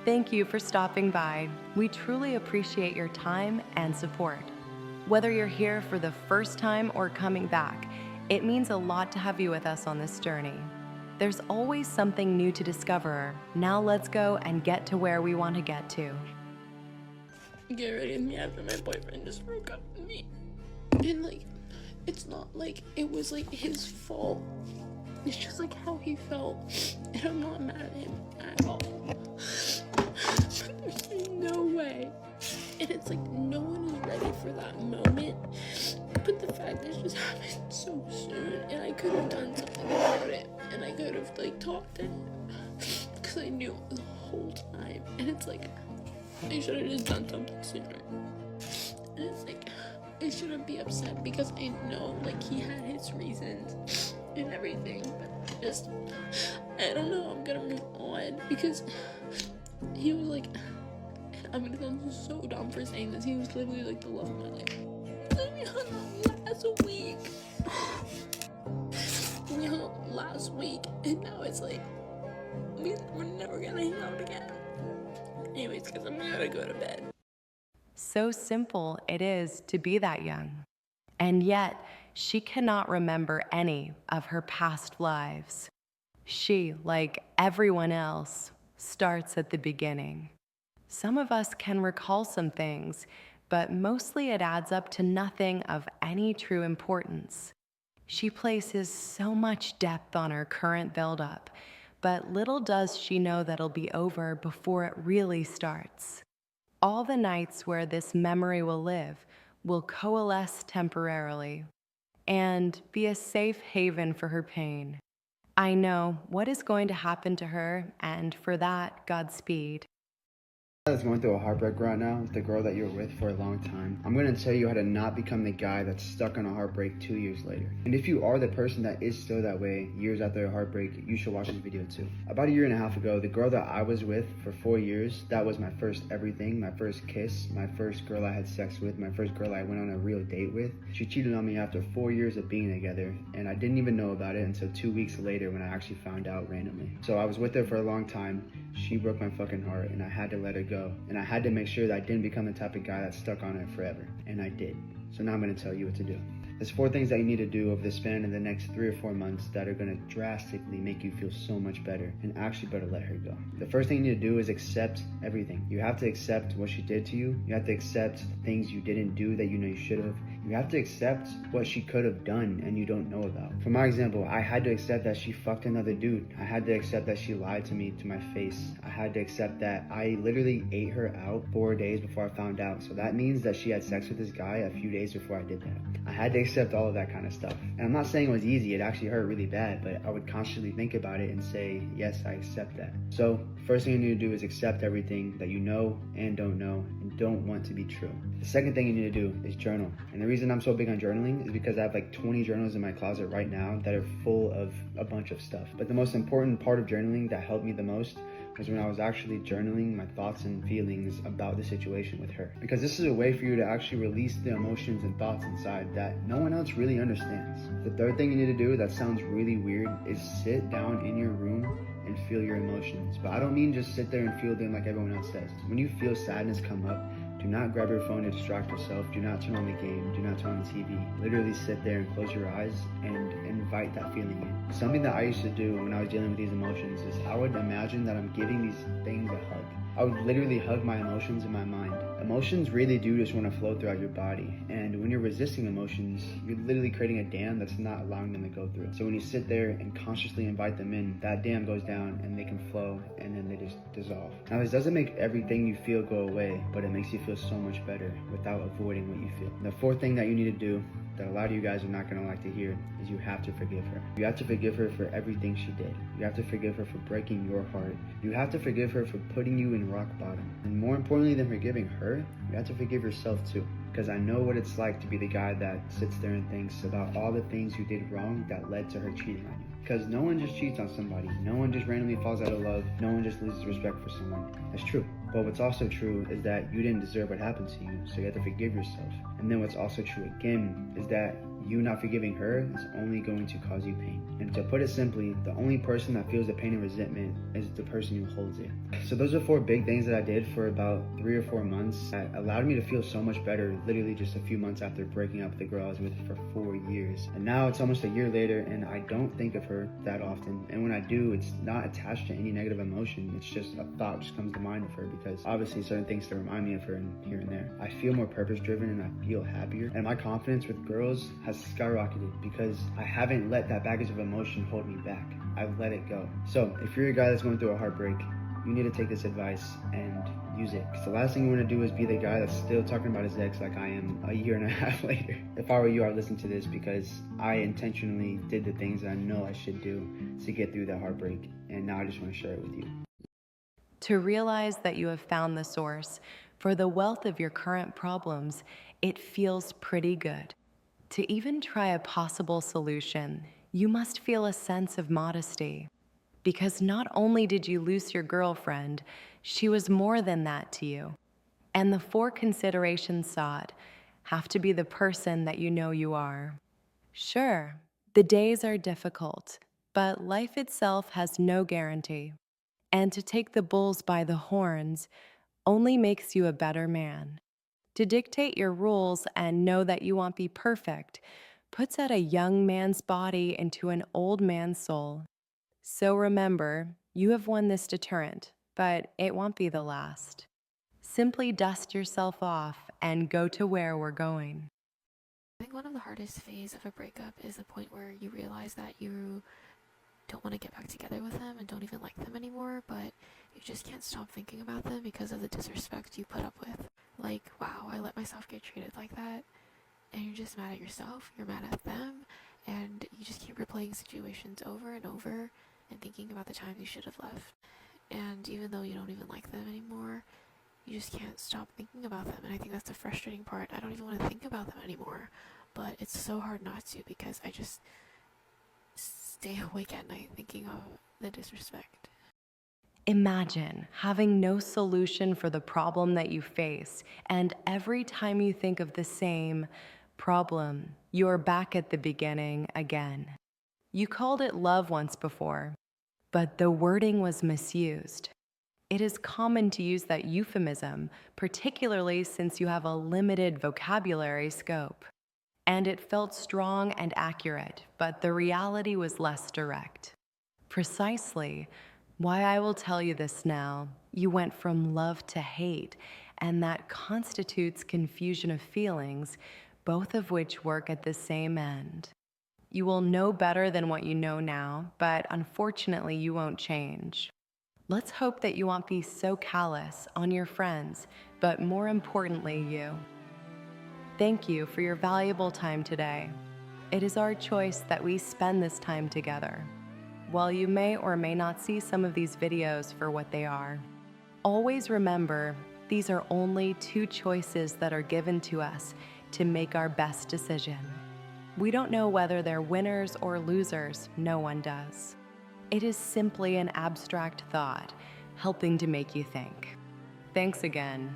Thank you for stopping by. We truly appreciate your time and support. Whether you're here for the first time or coming back, it means a lot to have you with us on this journey. There's always something new to discover. Now let's go and get to where we want to get to. Get rid of me after my boyfriend just broke up with me. And like, it's not like it was like his fault. It's just like how he felt. And I'm not mad at him at all. But there's no way. And it's like no one is ready for that moment. But the fact that it just happened so soon, and I could have done something about it. And I could have like talked to him. Because I knew the whole time. And it's like, I should have just done something sooner. And it's like, I shouldn't be upset because I know like he had his reasons and everything, but just, I don't know, I'm gonna move on because he was like, I'm gonna sound so dumb for saying this, he was literally like the love of my life. We hung out last week. We hung out last week, and now it's like, we're never gonna hang out again. Anyways, because I'm gonna go to bed. So simple it is to be that young. And yet, she cannot remember any of her past lives. She, like everyone else, starts at the beginning. Some of us can recall some things, but mostly it adds up to nothing of any true importance. She places so much depth on her current buildup, but little does she know that it'll be over before it really starts. All the nights where this memory will live will coalesce temporarily and be a safe haven for her pain. I know what is going to happen to her, and for that, Godspeed. That's going through a heartbreak right now, the girl that you're with for a long time, I'm going to tell you how to not become the guy that's stuck on a heartbreak 2 years later. And if you are the person that is still that way years after a heartbreak, you should watch this video too. About a year and a half ago, the girl that I was with for 4 years, that was my first everything, my first kiss, my first girl I had sex with, my first girl I went on a real date with. She cheated on me after 4 years of being together, and I didn't even know about it until 2 weeks later when I actually found out randomly. So I was with her for a long time. She broke my fucking heart, and I had to let her go. And I had to make sure that I didn't become the type of guy that's stuck on it forever. And I did. So now I'm going to tell you what to do. There's 4 things that you need to do over the span of the next 3 or 4 months that are going to drastically make you feel so much better and actually better let her go. The first thing you need to do is accept everything. You have to accept what she did to you. You have to accept things you didn't do that you know you should have. You have to accept what she could have done and you don't know about. For my example, I had to accept that she fucked another dude. I had to accept that she lied to me to my face. I had to accept that I literally ate her out 4 days before I found out. So that means that she had sex with this guy a few days before I did that. I had to accept all of that kind of stuff. And I'm not saying it was easy, it actually hurt really bad, but I would constantly think about it and say, yes, I accept that. So first thing you need to do is accept everything that you know and don't know and don't want to be true. The second thing you need to do is journal. And the reason I'm so big on journaling is because I have like 20 journals in my closet right now that are full of a bunch of stuff. But the most important part of journaling that helped me the most was when I was actually journaling my thoughts and feelings about the situation with her. Because this is a way for you to actually release the emotions and thoughts inside that no one else really understands. The third thing you need to do that sounds really weird is sit down in your room and feel your emotions. But I don't mean just sit there and feel them like everyone else says. When you feel sadness come up, do not grab your phone to distract yourself. Do not turn on the game. Do not turn on the TV. Literally sit there and close your eyes and invite that feeling in. Something that I used to do when I was dealing with these emotions is I would imagine that I'm giving these things a hug. I would literally hug my emotions in my mind. Emotions really do just want to flow throughout your body. And when you're resisting emotions, you're literally creating a dam that's not allowing them to go through. So when you sit there and consciously invite them in, that dam goes down and they can flow and then they just dissolve. Now this doesn't make everything you feel go away, but it makes you feel so much better without avoiding what you feel. The fourth thing that you need to do that a lot of you guys are not going to like to hear is you have to forgive her. You have to forgive her for everything she did. You have to forgive her for breaking your heart. You have to forgive her for putting you in rock bottom. And more importantly than forgiving her, you have to forgive yourself too. Because I know what it's like to be the guy that sits there and thinks about all the things you did wrong that led to her cheating on you. Because no one just cheats on somebody. No one just randomly falls out of love. No one just loses respect for someone. That's true. But what's also true is that you didn't deserve what happened to you, so you have to forgive yourself. And then what's also true again is that you not forgiving her is only going to cause you pain. And to put it simply, the only person that feels the pain and resentment is the person who holds it. So those are 4 big things that I did for about 3 or 4 months that allowed me to feel so much better literally just a few months after breaking up with the girl I was with for 4 years. And now it's almost a year later and I don't think of her that often. And when I do, it's not attached to any negative emotion. It's just a thought just comes to mind of her because obviously certain things to remind me of her and here and there. I feel more purpose driven and I feel happier. And my confidence with girls has skyrocketed because I haven't let that baggage of emotion hold me back. I've let it go. So if you're a guy that's going through a heartbreak, you need to take this advice and use it. Because the last thing you want to do is be the guy that's still talking about his ex like I am a year and a half later. If I were you, I'd listen to this because I intentionally did the things that I know I should do to get through that heartbreak. And now I just want to share it with you. To realize that you have found the source for the wealth of your current problems, it feels pretty good. To even try a possible solution, you must feel a sense of modesty. Because not only did you lose your girlfriend, she was more than that to you. And the 4 considerations sought have to be the person that you know you are. Sure, the days are difficult, but life itself has no guarantee. And to take the bulls by the horns only makes you a better man. To dictate your rules and know that you won't be perfect puts out a young man's body into an old man's soul. So remember, you have won this deterrent, but it won't be the last. Simply dust yourself off and go to where we're going. I think one of the hardest phases of a breakup is the point where you realize that you don't want to get back together with them and don't even like them anymore, but you just can't stop thinking about them because of the disrespect you put up with. Like, wow, I let myself get treated like that, and you're just mad at yourself, you're mad at them, and you just keep replaying situations over and over and thinking about the times you should have left. And even though you don't even like them anymore, you just can't stop thinking about them. And I think that's the frustrating part. I don't even want to think about them anymore, but it's so hard not to because I just stay awake at night thinking of the disrespect. Imagine having no solution for the problem that you face, and every time you think of the same problem, you're back at the beginning again. You called it love once before, but the wording was misused. It is common to use that euphemism, particularly since you have a limited vocabulary scope. And it felt strong and accurate, but the reality was less direct. Precisely why I will tell you this now. You went from love to hate, and that constitutes confusion of feelings, both of which work at the same end. You will know better than what you know now, but unfortunately you won't change. Let's hope that you won't be so callous on your friends, but more importantly, you. Thank you for your valuable time today. It is our choice that we spend this time together. While you may or may not see some of these videos for what they are, always remember these are only 2 choices that are given to us to make our best decision. We don't know whether they're winners or losers, no one does. It is simply an abstract thought, helping to make you think. Thanks again.